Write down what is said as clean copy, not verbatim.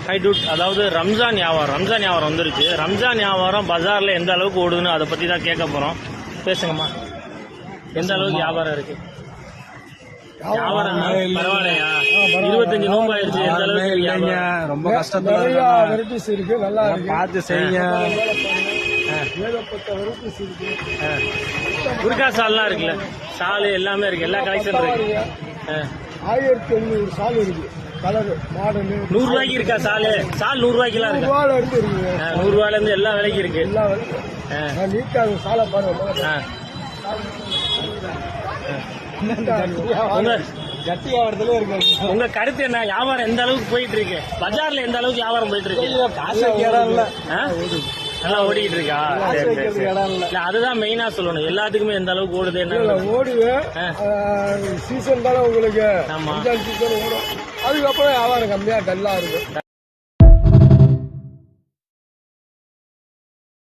High dude, அதாவது ரம்ஜான் வியாபாரம் வந்துருச்சு. ரம்ஜான் வியாபாரம் பஜார்ல எந்த அளவுக்கு ஓடுதுன்னு அதை பத்தி தான் கேட்க போறோம். பேசுங்கம்மா, எந்த அளவுக்கு வியாபாரம் இருக்கு? வியாபாரம் பரவாயில்லையா? 25 நோம்பு ஆயிடுச்சு. எந்த அளவுக்கு வியாபாரம்? ரொம்ப கஷ்டத்துல வெரைட்டிஸ் இருக்கு, நல்லா பார்த்து செய்யுங்க. குர்கா சால்லாம் இருக்குல்ல, சாலு எல்லாமே இருக்கு, எல்லா கலெக்ஷன் இருக்கு. 1500 சால் இருக்கு. கலர் மாடல் 100 ரூபாய்க்கு இருக்கா சால் 100 ரூபாய்க்குலாம் இருக்கு. 100 ரூபாயில இருந்து எல்லா விலைக்கு இருக்கு. சாலை பாருங்க. கட்டி வியாபாரத்துல இருக்கு. உங்க கருத்து என்ன? வியாபாரம் எந்த அளவுக்கு போயிட்டு இருக்கு? பஜார்ல எந்த அளவுக்கு வியாபாரம் போயிட்டு இருக்கு? இடம் இல்ல, நல்லா ஓடிக்கிட்டு இருக்கா? இல்ல, அதுதான் மெயினா சொல்லணும். எல்லாத்துக்குமே எந்த அளவுக்கு ஓடுது என்ன ஓடுது. சீசன் தானே உங்களுக்கு. ஆமா, சீசன் ஓடும். அதுக்கப்புறம் வியாபாரம் கம்மியா டல்லா இருக்கும்.